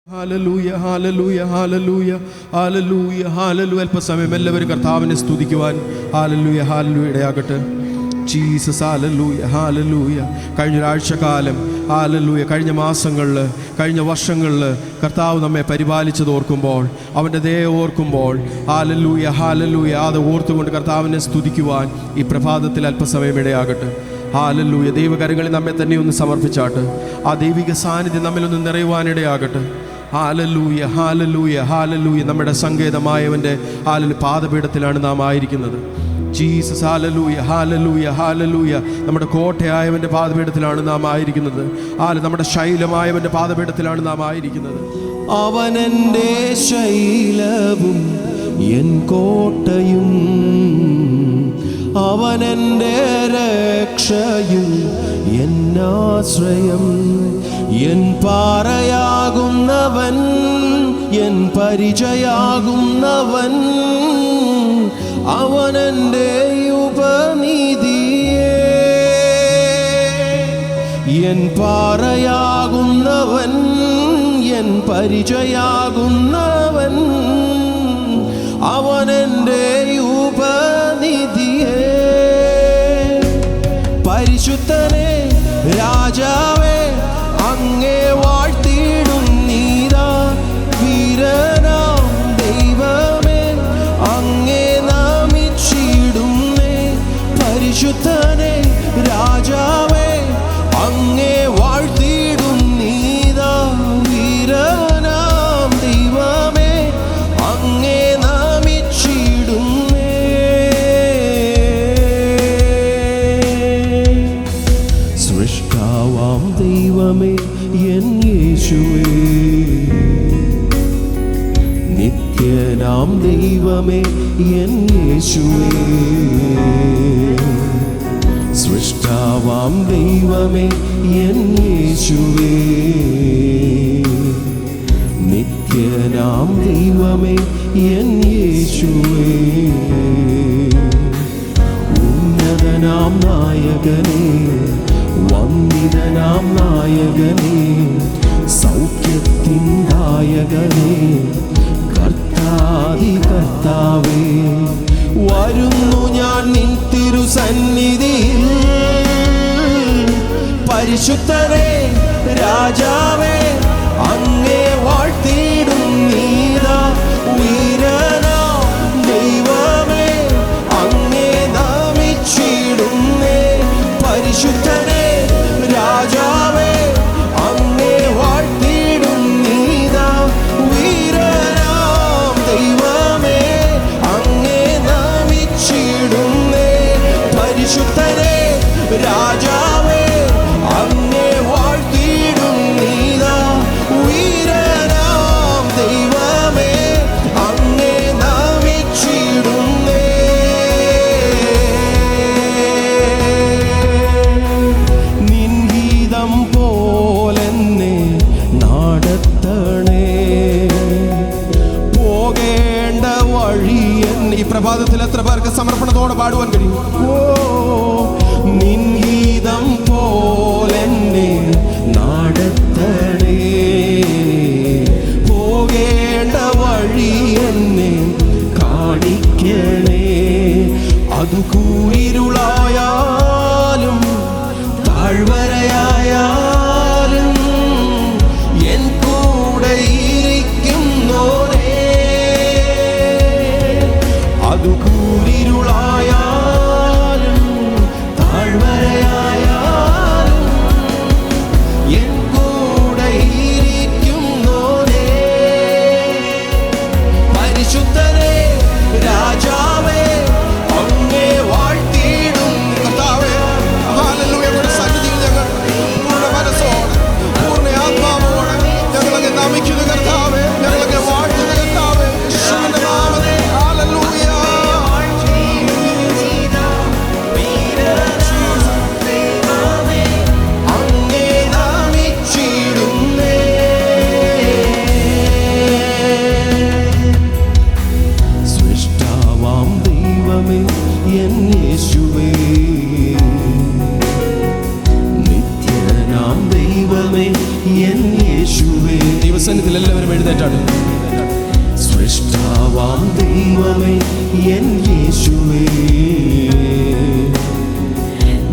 Hallelujah hallelujah hallelujah hallelujah hallelujah. അല്പസമയം എല്ലാവരും കർത്താവിനെ സ്തുതിക്കുവാൻ ഹല്ലേലൂയ ഹല്ലേലൂയ ഇടയാകട്ടെ. Jesus hallelujah hallelujah. കഴിഞ്ഞൊരാഴ്ചക്കാലം ഹല്ലേലൂയ, കഴിഞ്ഞ മാസങ്ങളിൽ, കഴിഞ്ഞ വർഷങ്ങളിൽ കർത്താവ് നമ്മെ പരിപാലിച്ചത് ഓർക്കുമ്പോൾ, അവൻ്റെ ദയ ഓർക്കുമ്പോൾ ഹല്ലേലൂയ ഹല്ലേലൂയ, അത് ഓർത്തുകൊണ്ട് കർത്താവിനെ സ്തുതിക്കുവാൻ ഈ പ്രഭാതത്തിൽ അല്പസമയം ഇടയാകട്ടെ. ഹല്ലേലൂയ. ദൈവകരങ്ങളിൽ നമ്മെ തന്നെ ഒന്ന് സമർപ്പിച്ചാട്ട് ആ ദൈവിക സാന്നിധ്യം നമ്മിലൊന്ന് നിറയുവാനിടയാകട്ടെ. Hallelujah hallelujah hallelujah. നമ്മുടെ സങ്കേതമായവൻ്റെ പാദപീഠത്തിലാണ് നാം ആയിരിക്കുന്നത്. Jesus hallelujah hallelujah hallelujah. നമ്മുടെ കോട്ടയായവൻ്റെ പാദപീഠത്തിലാണ് നാം ആയിരിക്കുന്നത്. നമ്മുടെ ശൈലമായവൻ്റെ പാദപീഠത്തിലാണ് നാം ആയിരിക്കുന്നത്. അവനെൻ്റെ ശൈലവും എൻ കോട്ടയും, അവനെൻ്റെ രക്ഷയും എന്നാശ്രയം, എൻ പാറയാകുന്നവൻ, എൻ പരിചയാകുന്നവൻ, അവനെൻ്റെ ഉപനിധിയേ. എൻ പാറയാകുന്നവൻ, എൻ പരിചയാകുന്നവൻ, അവനെൻ്റെ ഉപനിധിയേ. പരിശുദ്ധനെ രാജാവേ അങ്ങേ വാഴ്ത്തിടുന്നീതാ, വീരനാം ദൈവമേ അങ്ങേ നാമിച്ചിടുന്നേ. പരിശുദ്ധനെ രാജാവേ അങ്ങേ വാഴ്ത്തിടുന്നീതാ, വീരനാം ദൈവമേ അങ്ങേ നാമിച്ചിടുന്നേ. സൃഷ്ടാവാം ദൈവമേ എൻ യേശുവേ, നിത്യനാം ദൈവമേ എൻ യേശുവേ. സൃഷ്ടാവാം ദൈവമേ എൻ യേശുവേ, നിത്യനാം ദൈവമേ എൻ യേശുവേ. ഉന്നതനാം നായകനേ, വന്ദിതനാം നായകനേ, സൗഖ്യത്തിൻ നായകനേ, കർത്താതി കർത്താവേ. വരുന്നു ഞാൻ നിൻ തിരുസന്നിധിയിൽ, പരിശുദ്ധനേ രാജാവേ അങ്ങേ വാഴ്ത്തിടുന്നീതാ, വീരനാം ദൈവമേ അങ്ങേ നാമിച്ചിടുന്നേ. പരിശുദ്ധനേ രാജാവേ അങ്ങേ വാഴ്ത്തിടുന്നീതാ, വീരനാം ദൈവമേ അങ്ങേ നാമിച്ചിടുന്നേ. പരിശുദ്ധനേ രാജാവേ അങ്ങേ വാഴ്ത്തിടുന്നീതാ, വീരനാം ദൈവമേ അങ്ങേ നാമിച്ചിടുന്നേ. നിൻഗീതം പോലെന്നെ നടത്തണേ, പോകേണ്ട വഴിയൻ. ഈ പ്രഭാതത്തിൽ എത്ര പേർക്ക് സമർപ്പണത്തോടെ പാടുവാൻ കഴിയും? ഓ, നിൻഗീതം പോലെന്നെ നടത്തണേ, പോകേണ്ട വഴിയെന്നെ കാണിക്കണേ. അതു കൂരിരുളായാലും താഴ്വരയായാലും എൻ കൂടെ ഇരിക്കുന്നോരേ. അതു കൂരിരുളായാലും താഴ്വരയായാലും എൻ കൂടെ ഇരിക്കുന്നോരേ. പരിശുദ്ധനേ രാജാവേ അങ്ങേ വാഴ്ത്തി എല്ലാവരും എഴുന്നേറ്റാണ്. സൃഷ്ടാവാം ദൈവമേ എൻ യേശുവേ,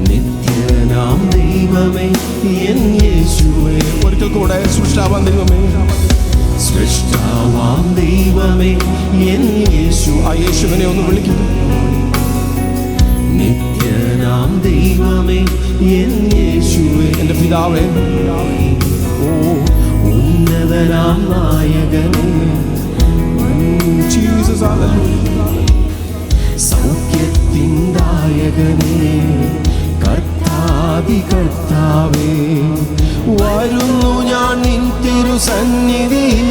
നിത്യനാം ദൈവമേ എൻ യേശുവേ. ഒരിക്കൽ കൂടെ സൃഷ്ടാവാം ദൈവമേ, സൃഷ്ടാവാം ദൈവമേ എൻ യേശു. ആ യേശുവിനെ ഒന്ന് വിളിക്കുന്നു. നിത്യനാം ദൈവമേ എൻ യേശുവേ, എൻ്റെ പിതാവേ. ഓ ഉന്നതനാം നായകനേ, ജീസസ് ഹല്ലേലൂയ. സൗഖ്യത്തിൻദായകനേ, കർത്താദി കർത്താവേ, വരുന്നു ഞാൻ നിൻ തിരുസന്നിധിയിൽ.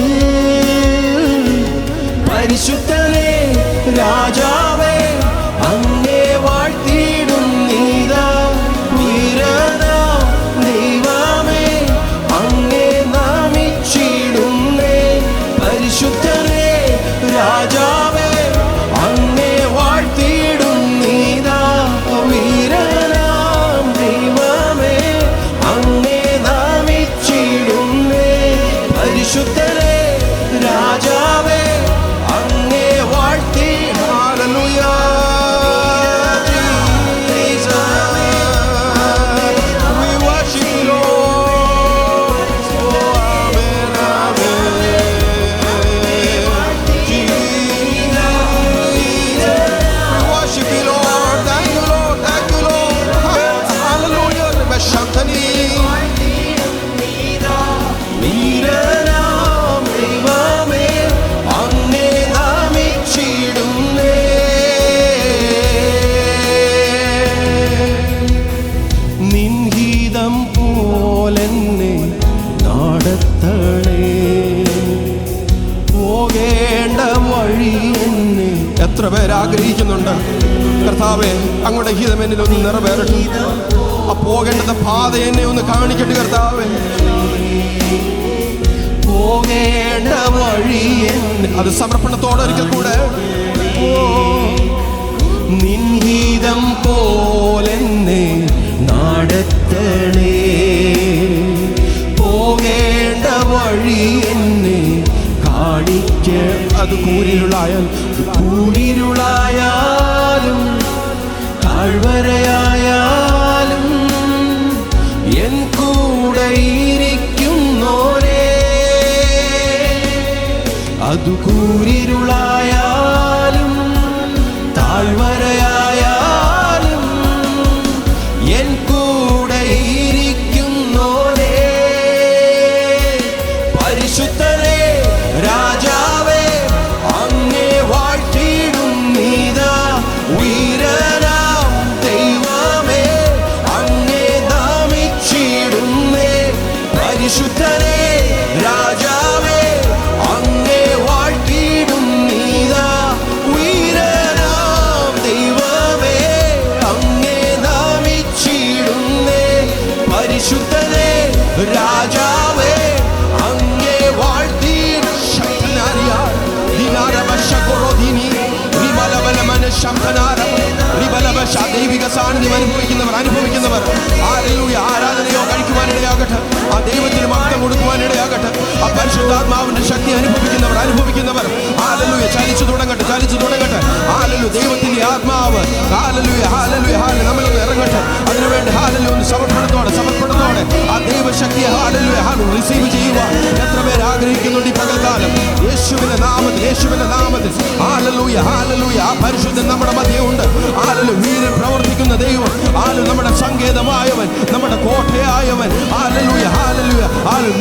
പരിശുദ്ധനേ രാജാവേ, അങ്ങേ വാഴ്ത്തിയിടും നീതാ. വീരനാം ദൈവമേ, അങ്ങേ നാമിച്ചിടുന്നേ. പരിശുദ്ധനേ രാജാവേ, അങ്ങേ വാഴ്ത്തിയിടും നീതാ. വീരനാം ദൈവമേ, അങ്ങേ നാമിച്ചിടുന്നേ. പരിശുദ്ധനേ രാജാവേ, അങ്ങേ വാഴ്ത്തി. Hallelujah. We worship you, Lord. Oh, amen, amen. Jesus. We worship you, Lord. Thank you, Lord. Thank you, Lord. Hallelujah. Shantani. വീരനാം ദൈവമേ, അങ്ങേ നാമിച്ചിടുന്നേ. നിൻഹിതം പോലെന്നെ നടത്തണേ, പോകേണ്ട വഴി എന്നെ. എത്ര പേര് ആഗ്രഹിക്കുന്നുണ്ട് കർത്താവേ അങ്ങയുടെ ഹിതം എന്നിൽ ഒന്ന് നിറവേറട്ടെ. ആ പോകേണ്ടത് പാത എന്നെ ഒന്ന് കാണിക്കട്ടെ കർത്താവേ. പോകേണ്ട വഴി എന്നെ. അത് സമർപ്പണത്തോടെ ഒരിക്കൽ കൂടെ. ഓ നിൻഹിതം പോലെന്നെ നടത്തണേ, പോകേണ്ട വഴി എന്നെ കാണിക്ക. അത് കൂരിരുളായാലും താഴ്വരയായാലും എൻ കൂടെ ഇരിക്കുന്നോരേ. അതു കൂരിരുളായാലും താഴ്വരയായാലും എൻ കൂടെ ഇരിക്കുന്നോരേ. പരിശുദ്ധനേ രാജാവേ, അങ്ങേ വാഴ്ത്തിയിടും നീതാ. വീരനാം ദൈവമേ, അങ്ങേ നാമിച്ചിടുന്നേ. പരിശുദ്ധനേ രാജാവേ, അങ്ങേ വാഴ്ത്തിയിടും നീതാ. വീരനാം ദൈവമേ, അങ്ങേ നാമിച്ചിടുന്നേ. പരിശുദ്ധനേ രാജാവേ, അങ്ങേ വാഴ്ത്തിയിടും. ദൈവിക സാന്നിധ്യം അനുഭവിക്കുന്നവർ ഹല്ലേലൂയ ആരാധനയോ കഴിക്കുവാനിടയാകട്ടെ. ആ ദൈവത്തിന് മഹത്വം കൊടുക്കുവാനിടയാകട്ടെ. ആ പരിശുദ്ധാത്മാവിന്റെ ശക്തി അനുഭവിക്കുന്നവർ ഹല്ലേലൂയ ചലിച്ചു തുടങ്ങട്ടെ. ഹല്ലേലൂയ ദൈവത്തിന്റെ ആത്മാവ് ഹല്ലേലൂയ നമ്മൾ ഇറങ്ങട്ടെ. അതിനുവേണ്ടി ഹല്ലേലൂയ ഒന്ന് സമർപ്പണത്തോടെ ആ ദൈവശക്തിയെ ഹല്ലേലൂയ റിസീവ് ചെയ്യുവാൻ എത്ര പേര് ആഗ്രഹിക്കുന്നുണ്ട് ഈ പകൽക്കാലം. യേശുവിന്റെ നാമത്തിൽ ഹല്ലേലൂയ ആ പരിശുദ്ധൻ നമ്മുടെ മധ്യേ ഉണ്ട്. ഹല്ലേലൂയ വീരൻ പ്രവർത്തിക്കുന്ന ദൈവം, നമ്മുടെ സങ്കേതമായവൻ, നമ്മുടെ കോട്ടയായവൻ, ഹല്ലേലൂയ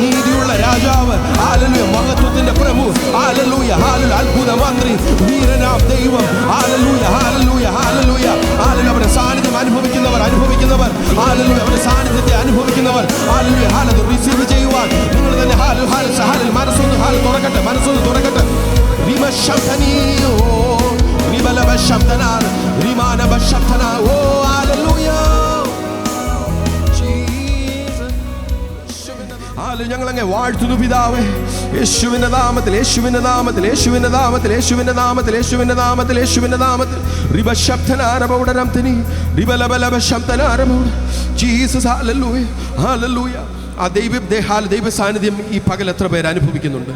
നീതിയുള്ള രാജാവ്, ഹല്ലേലൂയ മഹത്വത്തിന്റെ പ്രഭു, ഹല്ലേലൂയ അത്ഭുത മന്ത്രി, വീരനാം ദൈവം, ഹല്ലേലൂയ അവരുടെ സാന്നിധ്യം അനുഭവിക്കുന്നവർ ഹല്ലേലൂയ അവരുടെ സാന്നിധ്യത്തെ അനുഭവിക്കുന്നവർ ഹല്ലേലൂയ റിസീവ് ചെയ്യുവാൻ നിങ്ങൾ തന്നെ മനസ്സൊന്ന് തുറക്കട്ടെ. ഞങ്ങളങ്ങ് വാഴ്ത്തുന്നു പിതാവേ. യേശുവിന്റെ നാമത്തിൽ ജീസസ് ഹല്ലേലൂയ. ആ ദൈവ സാന്നിധ്യം ഈ പകൽ എത്ര പേര് അനുഭവിക്കുന്നുണ്ട്?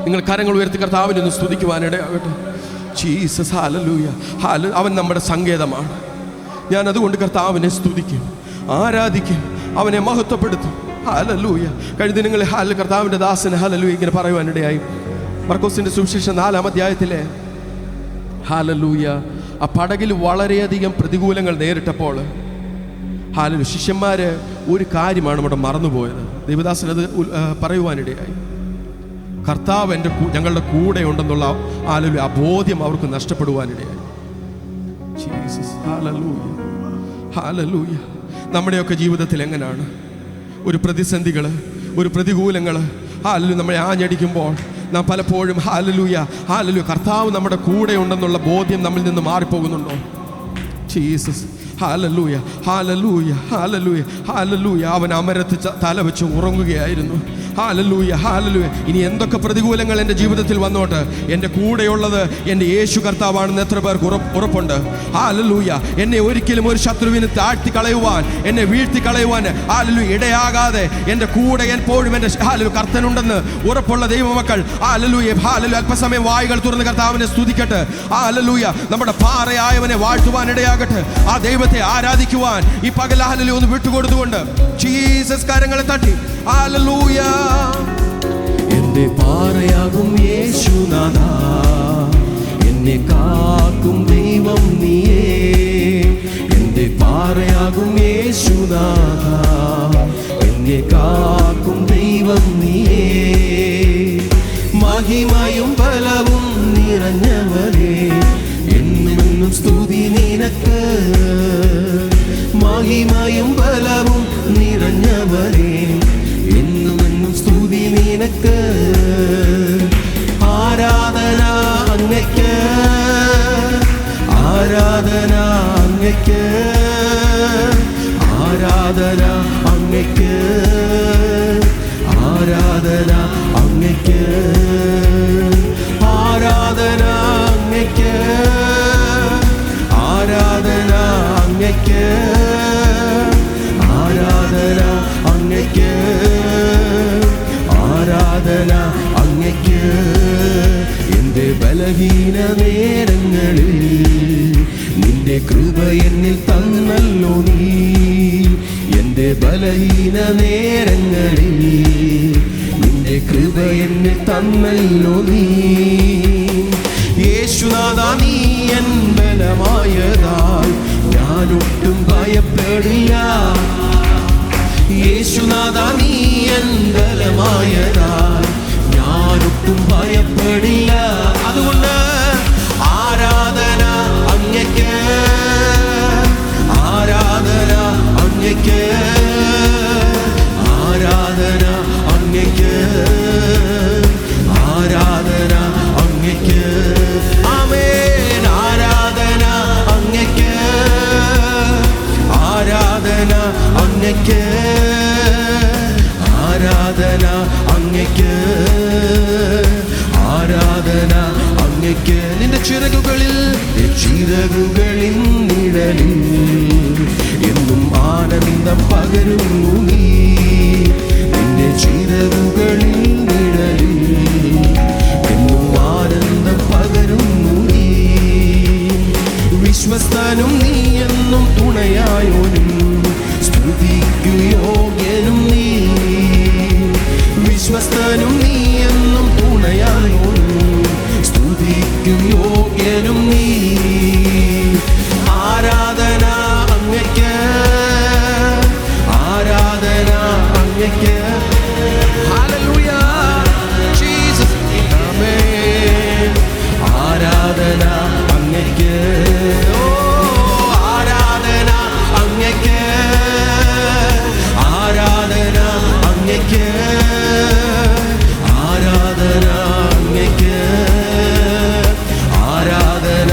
നിങ്ങൾ കരങ്ങൾ ഉയർത്തി കർത്താവിനെ ഒന്ന് സ്തുതിക്കുവാനിടയാകട്ടെ. Jesus, hallelujah. അവൻ നമ്മുടെ സങ്കേതമാണ്. ഞാൻ അതുകൊണ്ട് കർത്താവിനെ സ്തുതിക്കും, ആരാധിക്കും, അവനെ മഹത്വപ്പെടുത്തും. ഹല്ലേലൂയ. കഴിഞ്ഞ ദിനങ്ങളിൽ കർത്താവിൻ്റെ ദാസന് ഹല്ലേലൂയ ഇങ്ങനെ പറയുവാനിടയായി. മർക്കോസിൻ്റെ സുവിശേഷം 4-ാം അധ്യായത്തിലെ ഹല്ലേലൂയ ആ പടകിൽ വളരെയധികം പ്രതികൂലങ്ങൾ നേരിട്ടപ്പോൾ ശിഷ്യന്മാർ ഒരു കാര്യമാണ് ഇവിടെ മറന്നുപോയത്. ദേവദാസൻ അത് പറയുവാനിടയായി. കർത്താവ് ഞങ്ങളുടെ കൂടെ ഉണ്ടെന്നുള്ള ആ ബോധ്യം അവർക്ക് നഷ്ടപ്പെടുവാനിടയായി. Jesus, hallelujah, hallelujah. നമ്മുടെയൊക്കെ ജീവിതത്തിൽ എങ്ങനെയാണ് ഒരു പ്രതിസന്ധികൾ, ഒരു പ്രതികൂലങ്ങൾ നമ്മളെ ആഞ്ഞടിക്കുമ്പോൾ നാം പലപ്പോഴും ഹല്ലേലൂയ ഹല്ലേലൂയ കർത്താവ് നമ്മുടെ കൂടെ ഉണ്ടെന്നുള്ള ബോധ്യം നമ്മിൽ നിന്ന് മാറിപ്പോകുന്നുണ്ടോ? Jesus, hallelujah, hallelujah, hallelujah, hallelujah. അവൻ അമരത്ത് തല വെച്ച് ഉറങ്ങുകയായിരുന്നു. Hallelujah, hallelujah. ഇനി എന്തൊക്കെ പ്രതികൂലങ്ങൾ എൻ്റെ ജീവിതത്തിൽ വന്നോട്ട്, എൻ്റെ കൂടെയുള്ളത് എൻ്റെ യേശു കർത്താവാണെന്ന് എത്ര പേർക്ക് ഉറപ്പുണ്ട്? ഹല്ലേലൂയ. എന്നെ ഒരിക്കലും ഒരു ശത്രുവിന് താഴ്ത്തി കളയുവാൻ, എന്നെ വീഴ്ത്തി കളയുവാൻ ഹല്ലേലൂയ ഇടയാകാതെ എൻ്റെ കൂടെ എപ്പോഴും എൻ്റെ കർത്തനുണ്ടെന്ന് ഉറപ്പുള്ള ദൈവമക്കൾ ഹല്ലേലൂയ, ഹല്ലേലൂയ. അല്പസമയം വായുകൾ തുറന്ന് കർത്താവിനെ സ്തുതിക്കട്ടെ. ഹല്ലേലൂയ. നമ്മുടെ പാറയായവനെ വാഴ്ത്തുവാൻ ഇടയാകട്ടെ. ആ ദൈവത്തെ ആരാധിക്കുവാൻ ഈ പകൽ ഹല്ലേലൂയ ഒന്ന് വിട്ടുകൊടുത്തുകൊണ്ട് ജീസസ് കരങ്ങളെ തട്ടി ഹല്ലേലൂയ. എന്റെ പാറയാകും യേശുനാഥാ, എന്നെ കാക്കും ദൈവം നീയേ. എന്റെ പാറയാകും യേശുനാഥാ, എന്നെ കാക്കും ദൈവം നീയേ. മഹിമയും ബലവും നിറഞ്ഞവരേ, എന്നും സ്തുതി നിനക്ക്. മഹിമയും ബലവും നിറഞ്ഞവരേ, എന്നും സ്തുതി നിനക്ക്. ആരാധന അങ്ങയ്ക്ക്, ആരാധന അങ്ങയ്ക്ക്, ആരാധന അങ്ങയ്ക്ക്, ആരാധന അങ്ങയ്ക്ക്, ആരാധന അങ്ങയ്ക്ക്, ആരാധന അങ്ങയ്ക്ക്, ആരാധന അങ്ങയ്ക്ക്, ആരാധന അങ്ങയ്ക്ക്. എൻ്റെ ബലഹീന നേരങ്ങളിൽ നിന്റെ കൃപ എന്നിൽ തന്നല്ലോ നീ. എൻ്റെ ബലഹീന നേരങ്ങളിൽ നിന്റെ കൃപ എന്നിൽ തന്നല്ലോ നീ. യേശുനാഥാ, നീ എൻ ബലമായതാൽ ഞാനൊട്ടും ഭയപ്പെടില്ല. യേശുനാഥാ, നീ എൻ ബലമായതാൽ ഞാനൊട്ടും ഭയപ്പെടില്ല. അതുകൊണ്ട് ആരാധന അങ്ങയ്ക്ക്, ആരാധന അങ്ങയ്ക്ക്, ആരാധന അങ്ങയ്ക്ക്, ആരാധന അങ്ങയ്ക്ക്. ആമേൻ. ആരാധന അങ്ങയ്ക്ക്, ആരാധന അങ്ങയ്ക്ക്, ആരാധന അങ്ങയ്ക്ക്, ആരാധന അങ്ങയ്ക്ക്. നിന്റെ ചിറകുകളിൽ, ചിറകുകളിൻ നിഴലിൽ എന്നും ആനന്ദം പകരുന്നു നീ. നിന്റെ ചിറകുകളിൽ നിഴലിൽ എന്നും ആനന്ദം പകരുന്നു നീ. വിശ്വസ്തനും നീ എന്നും തുണയായോനും സ്തുതിക്കു യോഗ്യനും നീ. വിശ്വസ്തനും നീ എന്നും തുണയായോനും സ്തുതിക്കു യോഗ്യനും നീ. ആരാധന അങ്ങയ്ക്ക്, ആരാധന അങ്ങയ്ക്ക്. ഹല്ലേലൂയ, ജീസസ്, ആമേൻ. ആരാധന അങ്ങയ്ക്ക്, ആരാധന അങ്ങയ്ക്ക്, ആരാധന അങ്ങയ്ക്ക്, ആരാധന അങ്ങയ്ക്ക്, ആരാധന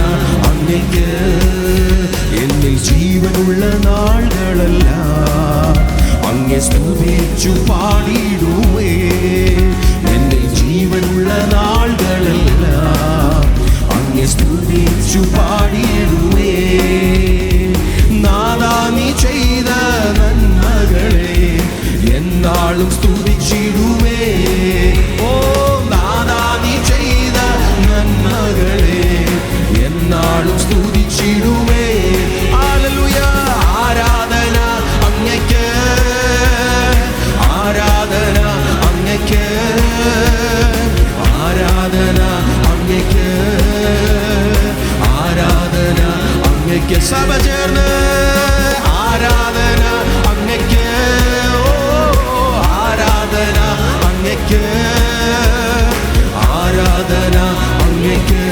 സഭ ചേർന്ന് ആരാധന അങ്ങയ്ക്ക്, ആരാധന അങ്ങയ്ക്ക്, ആരാധന അങ്ങയ്ക്ക്,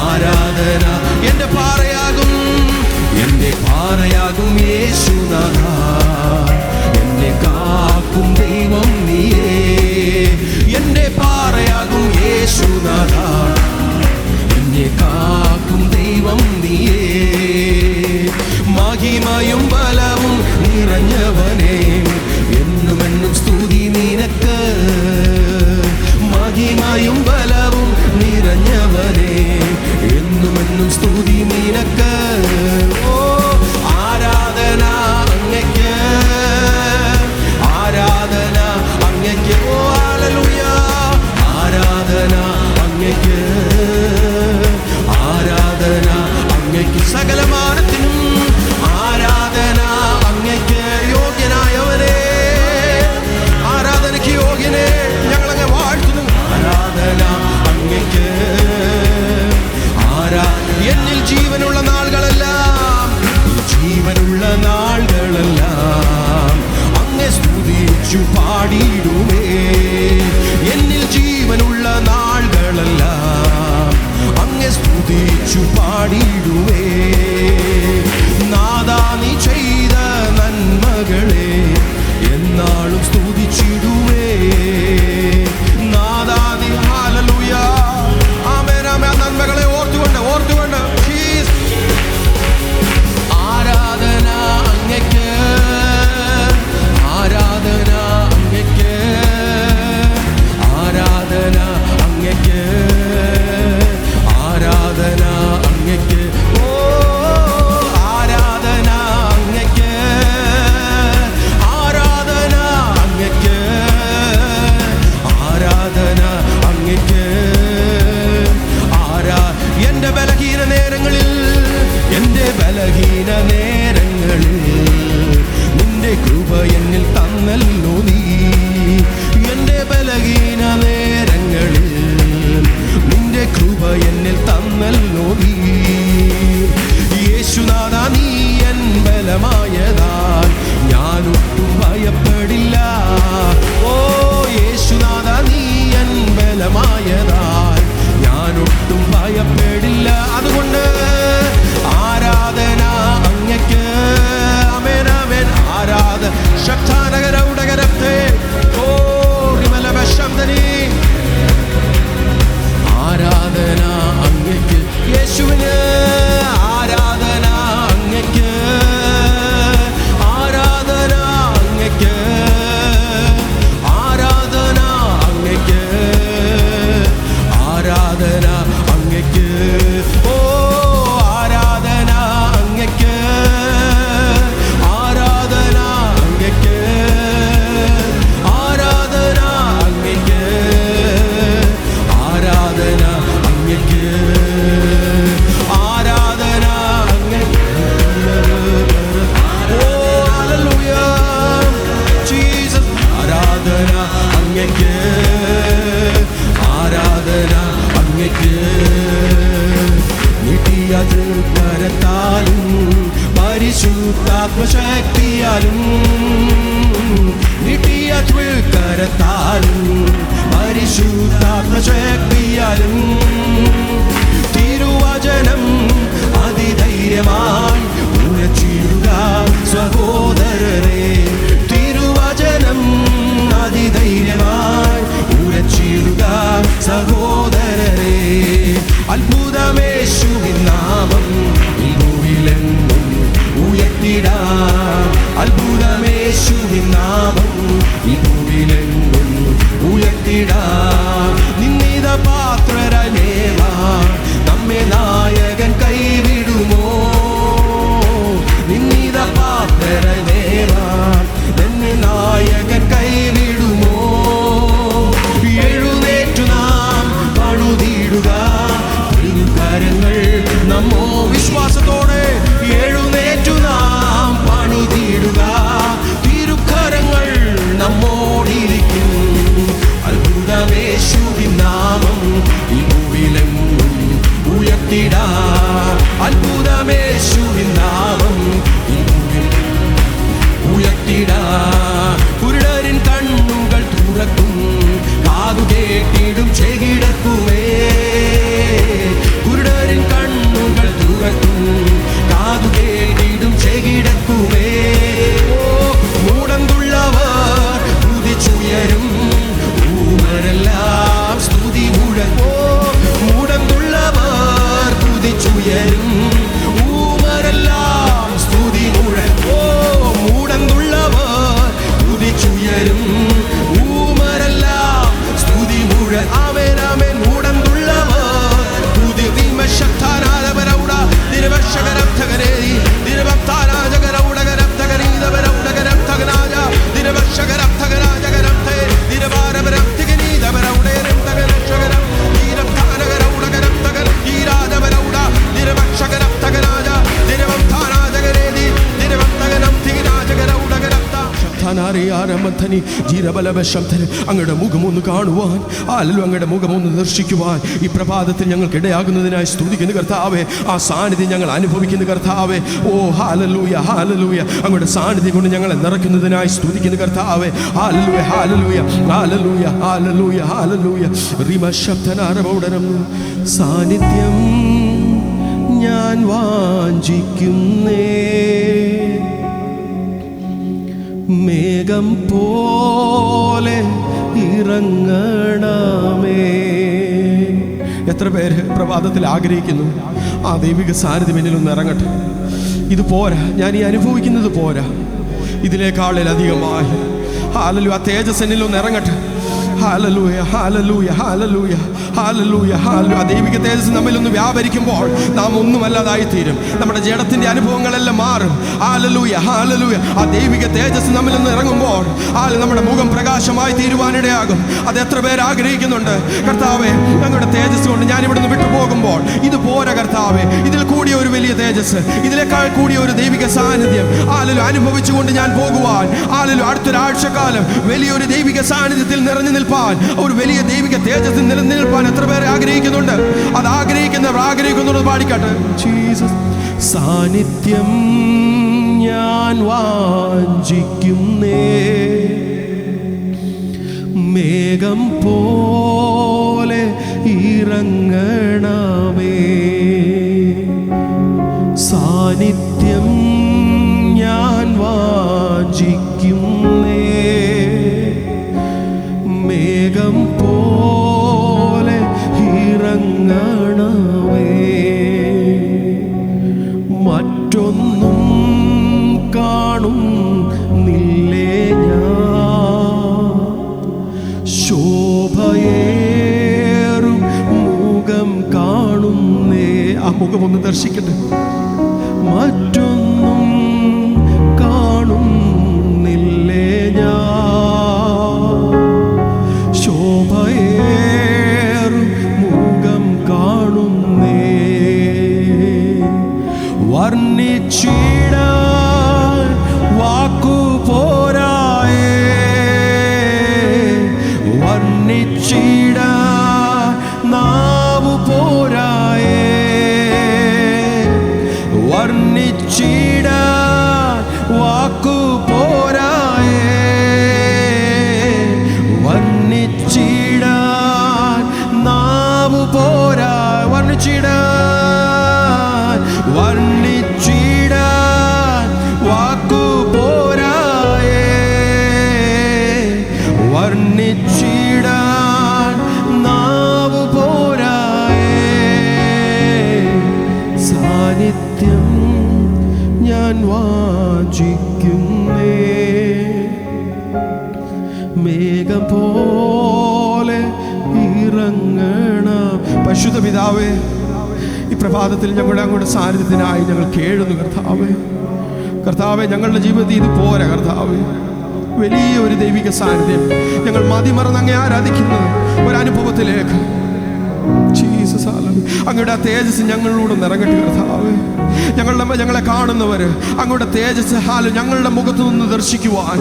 ആരാധന. എന്റെ പാറയാകും, എന്റെ പാറയാകും യേശുനാഥ, എന്നെ കാക്കും ദൈവം നീയേ. എന്റെ പാറയാകും യേശുനാഥ, എന്നെ കാക്കും ദൈവം നീയേ. മഹിമയും ബലവും നിറഞ്ഞവനേ, എന്നുമെന്നും സ്തുതി നിനക്ക്. മഹിമയും ബലവും നിറഞ്ഞവനേ, എന്നുമെന്നും സ്തുതി നിനക്ക്. ഓ ആരാധന അങ്ങയ്ക്ക്, ആരാധന അങ്ങയ്ക്ക്. ഓ ഹല്ലേലൂയ, ആരാധന അങ്ങയ്ക്ക്, ആരാധന അങ്ങയ്ക്ക്. സകലമാനത്തിനും ആരാധന അങ്ങയ്ക്ക്. യോഗ്യനായവനെ, ആരാധനയ്ക്ക് യോഗ്യനെ ഞങ്ങളങ്ങ് വാഴ്ത്തുന്നു. ആരാധന അങ്ങയ്ക്ക്, എന്നിൽ ജീവനുള്ള നാളുകളെല്ലാം, ജീവനുള്ള നാളുകളെല്ലാം അങ്ങെ സ്തുതിച്ചു പാടിയിടുമേ. എന്നിൽ ജീവനുള്ള നാളുകളെല്ലാം അങ്ങെ സ്തുതിച്ചു പാടിയിടുമേ. നാദാ നീ ചെയ്ത നന്മകളെ എന്നാളും സ്തുതിച്ചിടുമേ. നാദാ നീ ഹല്ലേലൂയ, ആമേൻ ആമേൻ. നന്മകളെ ഓർത്തുകൊണ്ട് ആരാധന അങ്ങയ്ക്ക്, ആരാധന അങ്ങയ്ക്ക്, ആരാധന അങ്ങയ്ക്ക്, ആരാധന അങ്ങയ്ക്ക്. ഓ ആരാധന അങ്ങയ്ക്ക്, ആരാധന അങ്ങയ്ക്ക്, ആരാധന അങ്ങയ്ക്ക്. എന്റെ ബലഹീന നേരങ്ങളിൽ, എന്റെ ബലഹീന നേരങ്ങളിൽ നിന്റെ കൃപ എന്നിൽ തന്നല്ലോ നീ. എന്റെ ബലഹീന നേരങ്ങളിൽ നിന്റെ കൃപ എന്നിൽ തന്നല്ലോ നീ. യേശുനാഥ നീ എൻ ബലമായതാൽ ഞാനൊട്ടും ഭയപ്പെടില്ല. ഓ യേശുനാഥ നീ എൻ ബലമായതാൽ ഞാനൊട്ടും ഭയപ്പെടില്ല. അതുകൊണ്ട് ആരാധന അങ്ങയ്ക്ക്, ആമേൻ ആമേൻ. ആരാധന ശക്താനഗരൗടകരത്തെ ഓ റിമലവശംദനി. ആരാധന അങ്ങയ്ക്ക് യേശുവിന്, ആരാധന അങ്ങയ്ക്ക്, ആരാധന അങ്ങയ്ക്ക്, ആരാധന അങ്ങയ്ക്ക്, ആരാധന അങ്ങയ്ക്ക്. ഓ ആരാധന അങ്ങയ്ക്ക്, ആരാധന അങ്ങയ്ക്ക്, ആരാധന അങ്ങയ്ക്ക്, ആരാധന അങ്ങയ്ക്ക്, ആരാധന അങ്ങയ്ക്ക്. ഓ ഹല്ലേലൂയ ജീസസ്. ആരാധന അങ്ങയ്ക്ക്, ആരാധന അങ്ങയ്ക്ക്. നീട്ടിയ തൃക്കരത്താലും പരിശുദ്ധാത്മശക്തിയാലും, നീട്ടിയ തൃക്കരത്താലും പരിശുദ്ധാത്മശക്തിയാലും തിരുവചനം അതിധൈര്യമായി ഉറച്ചിടുക സഹോദരരെ. തിരുവചനം അതിധൈര്യമായി ഉറച്ചിടുക സഹോദരരെ. അത്ഭുതമേശുവിൻ നാമം ഈ ഭൂമിയിലെങ്ങും ഉയർത്തിടാം. അത്ഭുതമേശുവിൻ നാമം ഈ ഭൂമിയിലെങ്ങും ഉയർത്തിടാം. നിന്നിത പാത്രരമേവാ നമ്മെ നായകൻ കൈവിടുമോ. നിന്നിത പാത്രരമേവാ നമ്മെ നായകൻ കൈവിടുമോ. എഴുന്നേറ്റു നാം പണിതിടുക തിരുക്കരങ്ങൾ നമ്മോ. വിശ്വാസത്തോടെ എഴുന്നേറ്റു നാം പണിതിടുക തിരുക്കരങ്ങൾ നമ്മോടിരിക്കും. അത്ഭുതമേശുവിൻ നാമം ഈ ഭൂമിയിലെങ്ങും ഉയർത്തിടാം. കാതു കേട്ടിടും ചെകിടക്കുമേ. കുരുടരിൻ കണ്ണുകൾ തുറക്കും, കാതു കേട്ടിടും ചെകിടക്കുമേ. മൂടന്തുള്ളവർ കുതിച്ചുയരും, ഊമരെല്ലാം സ്തുതി മുഴങ്ങോ. മൂടന്തുള്ളവർ കുതിച്ചുയരും, ഊമരെല്ലാം സ്തുതി മുഴങ്ങോ. മൂടന്തുള്ളവർ കുതിച്ചുയരും, ഊമരെല്ലാം സ്തുതി മുഴങ്ങ. ആമേൻ ആമേൻ. മൂടന്തുള്ളവർ കുതി വിമശക്തനാദവരൗട ദിനവശകരം തകരേരി ദിനവക്താരാജകരൗടകരം തകരീദവരൗടകരം തകനാജ ദിനവശകരം തകരാജകരം തേ ദിനവാരവരം തികനീദവരൗടേരം തകരക്ഷകരം ദീനവക്താനകരൗടകരം തകര ഈരാജവരൗട ദിനവക്ഷകരം തകരാജ ദിനവക്താനാജകരേരി ദിനവക്തകരം തികരാജകരൗടകരം അങ്ങയുടെ മുഖമൊന്ന് കാണുവാൻ, അങ്ങയുടെ മുഖമൊന്ന് ദർശിക്കുവാൻ ഈ പ്രഭാതത്തിൽ ഞങ്ങൾക്ക് ഇടയാകുന്നതിനായി സ്തുതിക്കുന്ന കർത്താവേ. ആ സാന്നിധ്യം ഞങ്ങൾ അനുഭവിക്കുന്ന കർത്താവേ. ഓ ഹല്ലേലൂയ ഹല്ലേലൂയ. അങ്ങയുടെ സാന്നിധ്യം കൊണ്ട് ഞങ്ങളെ നിറയ്ക്കുന്നതിനായി സ്തുതിക്കുന്ന കർത്താവേ. Hallelujah hallelujah hallelujah hallelujah hallelujah. റിമശബ്ദനാരമൗടനം. സാന്നിധ്യം ഞാൻ വാഞ്ചിക്കുന്നേ, മേഘം പോലെ ഇറങ്ങണമേ. എത്ര പേര് പ്രഭാതത്തിൽ ആഗ്രഹിക്കുന്നു ആ ദൈവിക സാന്നിധ്യം എന്നിലൊന്ന് ഇറങ്ങട്ടെ. ഇത് പോരാ, ഞാൻ ഈ അനുഭവിക്കുന്നത് പോരാ, ഇതിനേക്കാളിലധികമായി ഹല്ലേലൂയ ആ തേജസ് എന്നിലൊന്ന് ഇറങ്ങട്ടെ. Hallelujah hallelujah hallelujah hallelujah hallelujah. ആ ദൈവിക തേജസ് നമ്മിലൊന്ന് വ്യാപരിക്കുമ്പോൾ നാം ഒന്നുമല്ലാതായി തീരും. നമ്മുടെ ജഡത്തിന്റെ അനുഭവങ്ങളെല്ലാം മാറും. Hallelujah hallelujah. ആ ദൈവിക തേജസ് നമ്മിലൊന്ന് ഇറങ്ങുമ്പോൾ നമ്മുടെ മുഖം പ്രകാശമായി തീരുവാനിടയാകും. അത് എത്ര പേര് ആഗ്രഹിക്കുന്നുണ്ട്? കർത്താവേ, ഞങ്ങളുടെ തേജസ് കൊണ്ട് ഞാൻ ഇവിടുന്ന് വിട്ടുപോകുമ്പോൾ ഇത് പോരാ കർത്താവേ, ഇതിൽ കൂടിയ ഒരു വലിയ തേജസ്, ഇതിനേക്കാൾ കൂടിയ ഒരു ദൈവിക സാന്നിധ്യം അനുഭവിച്ചുകൊണ്ട് ഞാൻ പോകുവാൻ, അടുത്തൊരാഴ്ചക്കാലം വലിയൊരു ദൈവിക സാന്നിധ്യത്തിൽ നിറഞ്ഞു നിൽപ്പാൻ, ഒരു വലിയ ദൈവിക തേജസ്സിൽ നിലനിൽപ്പാൻ എത്ര പേരെ ആഗ്രഹിക്കുന്നുണ്ട്? അത് ആഗ്രഹിക്കുന്നവർ ആഗ്രഹിക്കുന്നുള്ളത് പാടിക്കാട്ടെ. ജീസസ്. സാന്നിധ്യം ഞാൻ വാഞ്ചിക്കുന്നേ, മേഘം പോലെ ഇറങ്ങണമേ. സാന്നിധ്യം ഞാൻ വാഞ്ചിക്കുന്നേ, മേഘം പോലെ ഇറങ്ങണമേ. മറ്റൊന്നും കാണുന്നില്ലേ ഞാൻ, ശോഭയേറും മുഖം കാണുന്നേ. ആ മുഖമൊന്ന് ദർശിക്കട്ടെ. മറ്റൊന്നും കാണുന്നില്ലേ ഞാൻ, ശോഭയേറും മുഖം കാണുന്നേ. വർണ്ണിച്ചിടാൻ വാക്കു പോരായേ, വർണ്ണിച്ചിടാൻ നാവു പോരായേ, വർണ്ണിച്ചിടാൻ വാക്കു പോരായേ, വർണ്ണിച്ചിടാൻ നാവു പോരാ. വർണ്ണിച്ചിടാൻ വർണ്ണിച്ചിടാൻ വാക്കു പോരായേ, വർണ്ണിച്ചിടാൻ നാവു പോരായേ. സാന്നിധ്യം ഞാൻ വാഞ്ചിക്കുന്നേ, മേഘം പോലെ ഇറങ്ങണം. പരിശുദ്ധ പിതാവേ, ഈ പ്രഭാതത്തിൽ ഞങ്ങളുടെ അങ്ങോട്ട് സാന്നിധ്യത്തിനായി ഞങ്ങൾ കേഴുന്നു കർത്താവേ. കർത്താവേ, ഞങ്ങളുടെ ജീവിതത്തിൽ ഇത് പോരാ കർത്താവേ, വലിയൊരു ദൈവിക സാന്നിധ്യം. ഞങ്ങൾ മതിമറന്ന് അങ്ങേ ആരാധിക്കുന്ന ഒരനുഭവത്തിലേക്ക് ജീസസ് അങ്ങയുടെ ആ തേജസ് ഞങ്ങളിലൂടെ നിറങ്ങട്ടെ കർത്താവേ. ഞങ്ങളെ കാണുന്നവർ അങ്ങയുടെ തേജസ് ഞങ്ങളുടെ മുഖത്തു നിന്ന് ദർശിക്കുവാൻ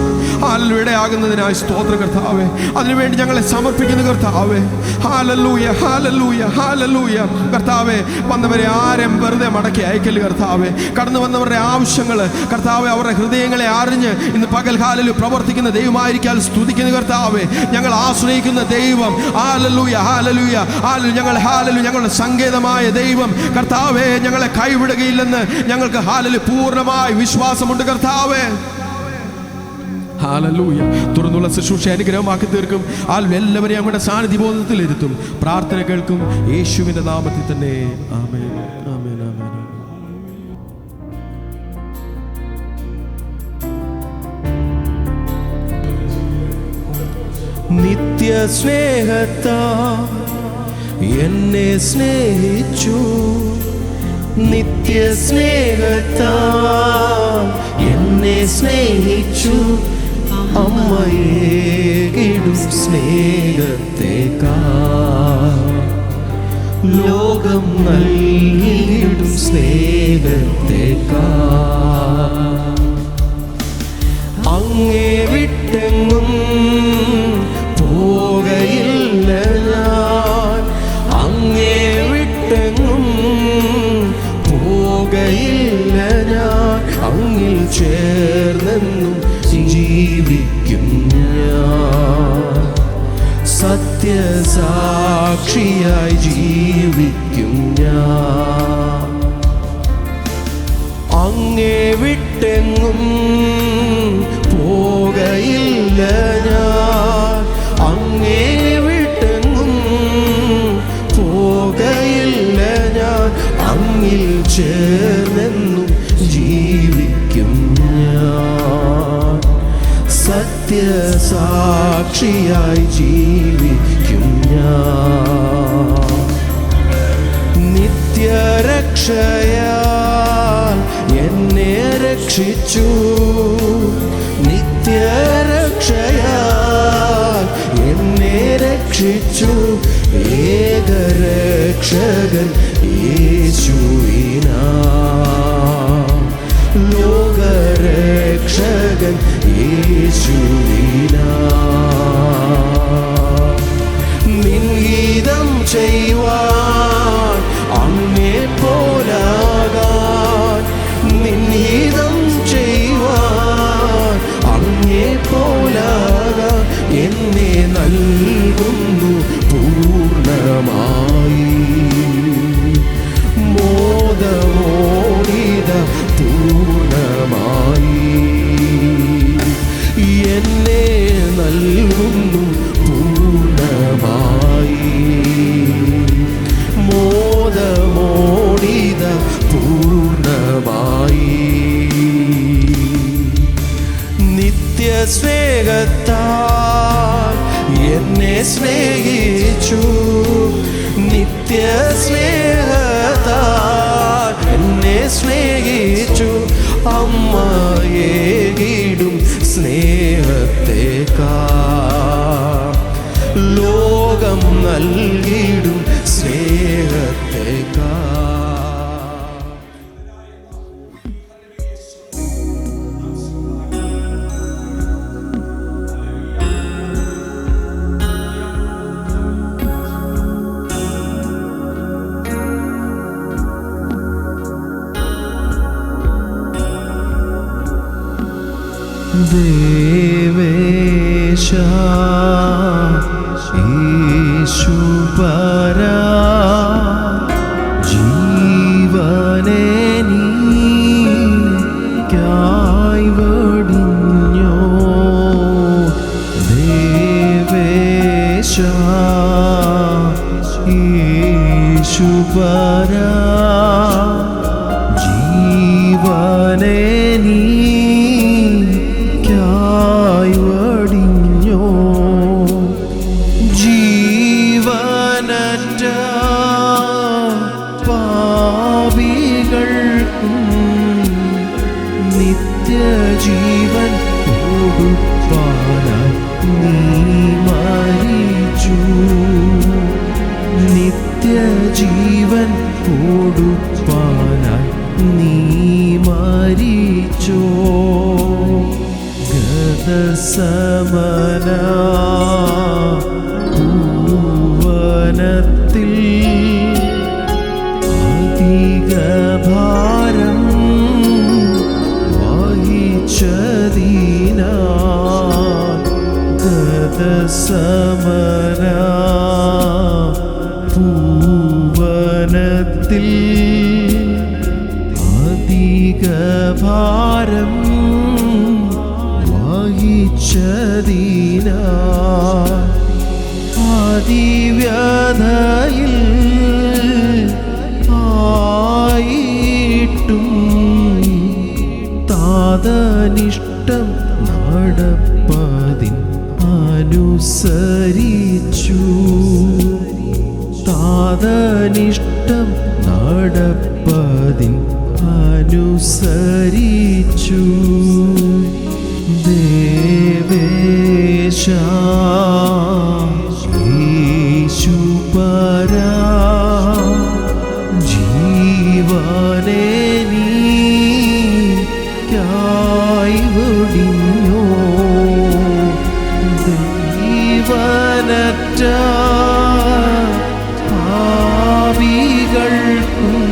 ഇടയാകുന്നതിനായി സ്തോത്രം കർത്താവേ. അതിനുവേണ്ടി ഞങ്ങളെ സമർപ്പിക്കുന്നു കർത്താവേ. ഹല്ലേലൂയ ഹല്ലേലൂയ ഹല്ലേലൂയ കർത്താവേ. വന്നവരെ ആരെയും വെറുതെ മടക്കി അയക്കല് കർത്താവേ. കടന്നു വന്നവരുടെ ആവശ്യങ്ങൾ കർത്താവേ, അവരുടെ ഹൃദയങ്ങളെ അറിഞ്ഞ് ഇന്ന് പകൽകാലിൽ പ്രവർത്തിക്കുന്ന ദൈവമായിരിക്കാൻ സ്തുതിക്കുന്നു കർത്താവേ. ഞങ്ങൾ ആശ്രയിക്കുന്ന ദൈവം ഹല്ലേലൂയ ഹല്ലേലൂയ ഞങ്ങളുടെ സങ്കേതമായ ദൈവം കർത്താവേ ഞങ്ങളെ കൈവിടുകയില്ലെന്ന് ഞങ്ങൾക്ക് പൂർണ്ണമായി വിശ്വാസമുണ്ട് കർത്താവേ. ഹല്ലേലൂയ. തുറന്നുള്ള ശുശ്രൂഷ അനുഗ്രഹമാക്കി തീർക്കും. എല്ലാവരെയും ഞങ്ങളുടെ സാന്നിധ്യബോധത്തിൽ ഇരുത്തും. പ്രാർത്ഥന കേൾക്കും യേശുവിന്റെ നാമത്തിൽ തന്നെ. ആമേൻ ആമേൻ ആമേൻ. നിത്യ സ്നേഹത്താ എന്നെ സ്നേഹിച്ചു, നിത്യ സ്നേഹത്താ എന്നെ സ്നേഹിച്ചു. അമ്മയേകിടും സ്നേഹത്തേക്കാൾ ലോകം നൽകിയിടും സ്നേഹത്തേക്കാൾ അങ്ങേ വിട്ടെങ്ങും പോകയില്ല ഞാൻ, അങ്ങേ വിട്ടെങ്ങും പോകയില്ല ഞാൻ. അങ്ങിൽ ചേർന്നെന്നും ജീവിക്കും ഞാൻ, സത്യസാക്ഷിയായി ജീവിക്കും ഞാൻ. അങ്ങേ വിട്ടെങ്ങും പോകയില്ല ഞാൻ, അങ്ങേ വിട്ടെങ്ങും പോകയില്ല ഞാൻ. അങ്ങിൽ ചേർന്നെന്നും ജീവിക്കും ഞാൻ, സത്യസാക്ഷിയായി ജീവിക്കും ഞാൻ. നിത്യരക്ഷയാൽ എന്നെ രക്ഷിച്ചു, നിത്യരക്ഷയാൽ എന്നെ രക്ഷിച്ചു. ഏകരക്ഷകൻ യേശുവിനാ, ലോകരക്ഷകൻ യേശുവിനാ. നിൻഗീതം ചെയ്യുവാൻ അങ്ങേ പോലാകാൻ, നിൻഗീതം ചെയ്യുവാൻ അങ്ങേ പോലാകാൻ. എന്നെ നൽകുന്നു പൂർണ്ണമായി, മോദമോടിത പൂർണ്ണമായി. എന്നെ നൽകുന്നു പൂർണ്ണമായി, മോദമോടിത പൂർണ്ണമായി. നിത്യസ്നേഹത്താൽ എന്നെ സ്നേഹിച്ചു, നിത്യസ്നേഹത്താൽ എന്നെ സ്നേഹിച്ചു. അമ്മയേകിടും സ്നേഹത്തേക്കാൾ ലോകം നൽകിടും സ്നേഹത്തേക്കാൾ. ദേവേശ യേശുപരാ ജീവനെ നീക്കായി വടിഞ്ഞോ. ദേവേശ യേശുപരാ ജീവനെ നീക്കായി വടിഞ്ഞോ. ജീവനറ്റ പാപികൾക്കും നിത്യജീവൻ കൊടുപ്പാനായി നീ മരിച്ചു. നിത്യ നിത്യജീവൻ കൊടുപ്പാനായി നീ മരിച്ചോ. ഗതസമന ഭുവനത്തിൽ അധികഭാരം വഹിച്ചതിനാൽ ഗതസമന ഭുവനത്തിൽ അധികഭാരം വഹിച്ചതിനാൽ അതിവ്യഥയിൽ ആയിട്ടും താതനിഷ്ടം നടപ്പതിൻ അനുസരിച്ചു. താതനിഷ്ടം നടപ്പതിൻ അനുസരിച്ചു. ദേവേശ യേശുപരാ ജീവനെ നീക്കായി വെടിഞ്ഞോ. ദൈവനറ്റ പാപികൾക്കും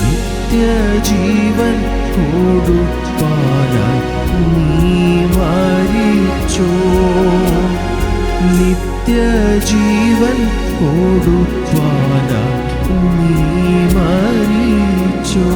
നിത്യജീവൻ കൊടുപ്പാനായി നീ മരിച്ചോ. നിത്യജീവൻ കൊടുപ്പാനായി നീ മരിച്ചോ.